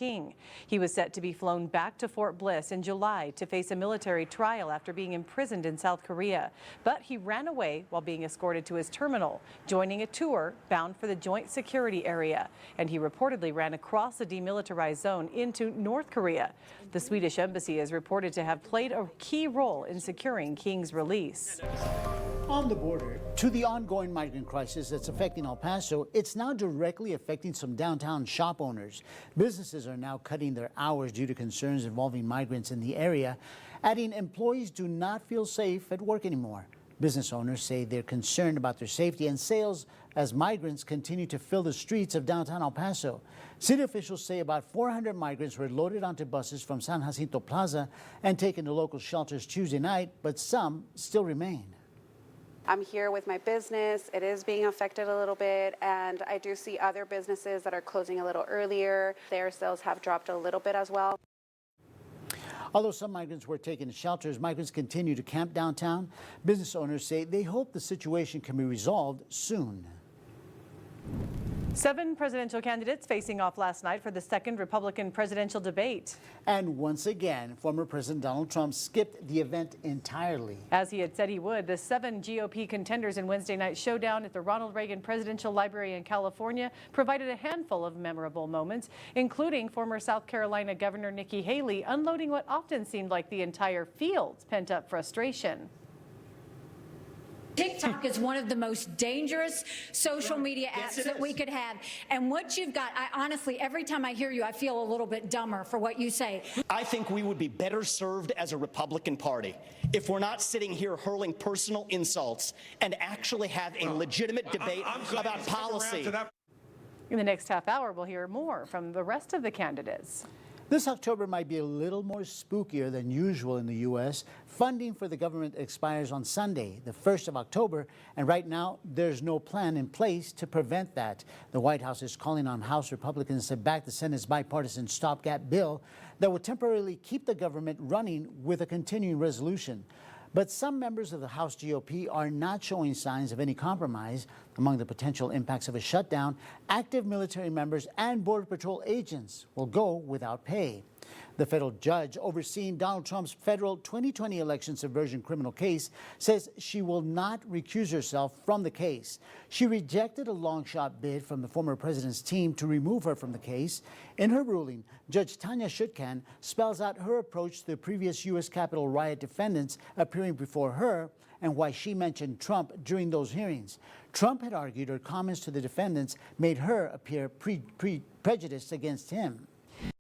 King. He was set to be flown back to Fort Bliss in July to face a military trial after being imprisoned in South Korea. But he ran away while being escorted to his terminal, joining a tour bound for the joint security area. And he reportedly ran across the demilitarized zone into North Korea. The Swedish embassy is reported to have played a key role in securing King's release. On the border, to the ongoing migrant crisis that's affecting El Paso, it's now directly affecting some downtown shop owners. Businesses are now cutting their hours due to concerns involving migrants in the area, adding employees do not feel safe at work anymore. Business owners say they're concerned about their safety and sales as migrants continue to fill the streets of downtown El Paso. City officials say about 400 migrants were loaded onto buses from San Jacinto Plaza and taken to local shelters Tuesday night, but some still remain. I'm here with my business. It is being affected a little bit, and I do see other businesses that are closing a little earlier. Their sales have dropped a little bit as well. Although some migrants were taken to shelters, migrants continue to camp downtown. Business owners say they hope the situation can be resolved soon. 7 presidential candidates facing off last night for the second Republican presidential debate. And once again, former President Donald Trump skipped the event entirely. As he had said he would, the 7 GOP contenders in Wednesday night's showdown at the Ronald Reagan Presidential Library in California provided a handful of memorable moments, including former South Carolina Governor Nikki Haley unloading what often seemed like the entire field's pent-up frustration. TikTok is one of the most dangerous social media apps that we could have. And what you've got, I honestly, every time I hear you, I feel a little bit dumber for what you say. I think we would be better served as a Republican Party if we're not sitting here hurling personal insults and actually have a legitimate debate about policy. In the next half hour, we'll hear more from the rest of the candidates. This October might be a little more spookier than usual in the U.S. Funding for the government expires on Sunday, the 1st of October, and right now there's no plan in place to prevent that. The White House is calling on House Republicans to back the Senate's bipartisan stopgap bill that would temporarily keep the government running with a continuing resolution. But some members of the House GOP are not showing signs of any compromise. Among the potential impacts of a shutdown, active military members and Border Patrol agents will go without pay. The federal judge overseeing Donald Trump's federal 2020 election subversion criminal case says she will not recuse herself from the case. She rejected a long-shot bid from the former president's team to remove her from the case. In her ruling, Judge Tanya Chutkan spells out her approach to the previous U.S. Capitol riot defendants appearing before her and why she mentioned Trump during those hearings. Trump had argued her comments to the defendants made her appear prejudiced against him.